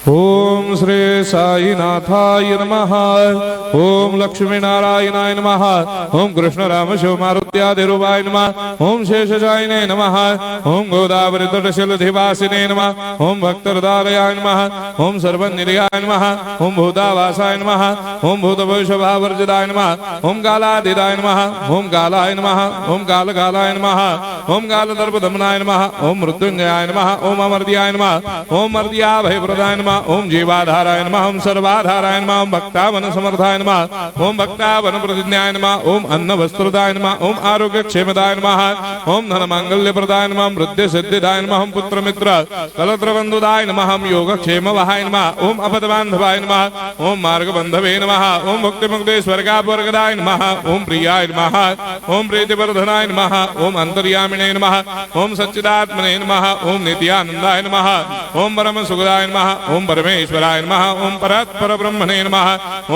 ओम श्री साईनाथाय नमः। ओम लक्ष्मी नारायणाय नमः। ओम कृष्ण राम शिव मारुत्यादिरूपाय नमः। ओम शेषशायिने नमः। ओम गोदावरी तटशिलधिवासिने नमः। ओम भक्तहृदयाय नमः। ओम सर्वनिलयाय नमः। ओम भूतावासाय नमः। ओम भूतभविष्यभावर्जिताय नमः। ओम कालातीताय नमः। ओम कालाय नमः। ओम कालकालाय नमः। ओम कालदर्पदमनाय नमः। ओम मृत्युंजयाय नमः। ओम अमर्त्याय नमः। ओम मर्त्याभयप्रदाय नमः। ओम जीवाधाराय नमः। ओम सर्वाधाराय नमः। ओम भक्तावन समर्थाय नमः। ओम भक्तावन प्रतिज्ञाय नमः। ओम अन्न वस्त्रदाय नमः। ओम आरोग्य क्षेमदाय नमः। ओम धन मांगल्य प्रदाय नमः। ओम वृद्धि सिद्धिदाय नमः। ओम पुत्र मित्र कलत्र बंधुदाय नमः। ओम योग क्षेम वहाय नमः। ओम अपद बांधवाय नमः। ओम मार्ग बंधवे नमः। ओम भक्ति मुक्ति स्वर्गापवर्गदाय नमः। ओम प्रियाय नमः। ओम प्रीतिवर्धनाय नमः। ओम अंतर्यामिने नमः। ओम सच्चिदात्मने नमः। ओम नित्यानंदाय नमः। ओम परम सुखदाय नमः। ओम परमेश्वराय नमः। ओम परात्पर ब्रह्मणे नमः।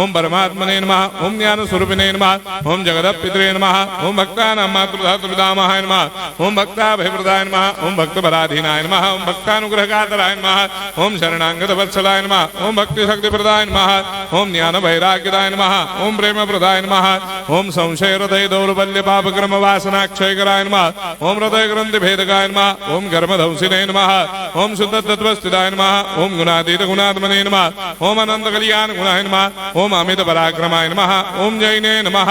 ओम परमात्मने नमः। ओम ज्ञान स्वरूपिणे नमः। ओम जगदपितरे नमः। ओम भक्तानां मातृधातुर्पितामहाय नमः। ओम भक्ताभयप्रदाय नमः। ओम भक्तपराधीनाय नमः। ओम भक्तानुग्रहकातराय नमः। ओम शरणागत वत्सलाय नमः। ओम भक्ति शक्ति प्रदाय नमः। ओम ज्ञान वैराग्यदाय नमः। ओम प्रेम प्रदाय नमः। ओम संशय हृदय दौर्बल्य पाप कर्म वासना क्षयकराय नमः। ओम हृदय ग्रंथि भेदकाय नमः। ओम कर्मधंसिने नमः। ओम शुद्ध तत्वस्थिताय नमः। ओम गुणातीत गुणात्मने नमः। ओम अनंत कल्याण गुणाय नमः। ओम अमित पराक्रमाय नमः। ओम जैने नमः।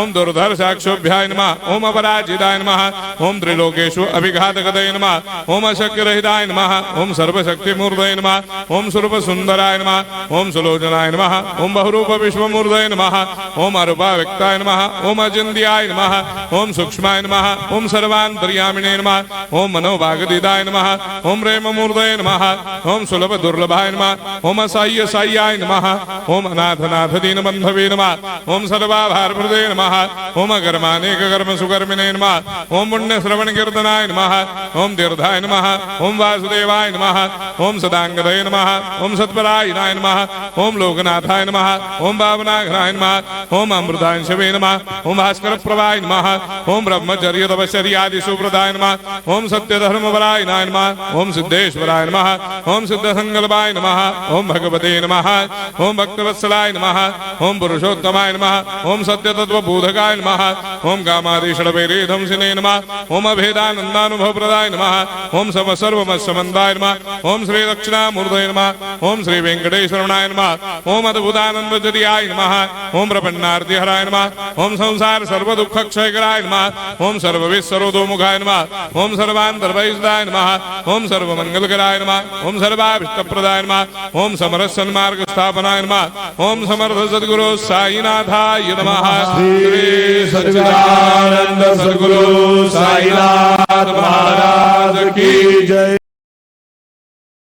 ओम दुर्धर्षाक्षोभ्याय नमः। ओम अपराजिताय नमः। ओम त्रिलोकेषु अभिघातगतये नमः। ओम अशक्यरहिताय नमः। ओम सर्वशक्तिमूर्तये नमः। ओम स्वरूप सुंदराय नमः। ओम सुलोचनाय नमः। ओम बहुरूप विश्वमूर्तये नमः। ओम अरूपाव्यक्ताय नमः। ओम अचिन्त्याय नमः। ओम सूक्ष्माय नमः। ओम सर्वान्तर्यामिने नमः। ओम मनोभागदिताय नमः। ओम प्रेममूर्तये नमः। ओम सुलभ दुर्लभाय नमः। ओम असाह्य साह्याय नमः। ओम अनाथनाथ दीनबंधवे नमः। ओम सर्वाभारप्रदे नमः। ओम अकर्मानेक कर्म सुकर्मिणे नमः। ओम पुण्य श्रवण कीर्तनाय नमः। ओम तीर्थाय नमः। ओम वासुदेवाय नमः। ओम सदांगदये नमः। ओम सत्परायणाय नमः। ओम लोकनाथाय नमः। ओम भावनाघ्नाय नमः। ओम अमृतांशवे नमः। ओम भास्कर प्रभाय नमः। ओम ब्रह्मचर्य तपश्चर्यादि सुप्रदाय नमः। ओम सत्य धर्मपरायणाय नमः। ओम सिद्धेश्वराय नमः। ओम सिद्ध संकल्पाय नमः। ओम भगवते नमः। ओम भक्तवत्सलाय नमः। ओम पुरुषोत्तमाय नमः। ओम सत्य तत्व बोधकाय नमः। ओम कामादिषडवेरेधंसिने नमः। ओम अभेदानंदानुभव प्रदाय नमः। ओम सर्वमस्समन्दाय नमः। ओम श्री दक्षिणामूर्तये नमः। ओम श्री वेंकटेश्वरनाय नमः। ओम अद्भुतानंदजरियाय नमः। ओम प्रपन्नार्तिहराय नमः। ओम संसार सर्व दुख क्षयकराय नमः। ओम सर्वविस्सरोदोमुखाय नमः। ओम सर्वान्तर्वैसदाय नमः। ओम सर्वमंगलकराय नमः। ओम सर्वाभीष्टप्रदाय नमः। ओम समरस सन्मार्ग स्थापनाय नमः। ओम समर्थ सद्गुरु साईनाथाय नमः। श्री सच्चिदानंद सद्गुरु साईनाथ महाराज की जय।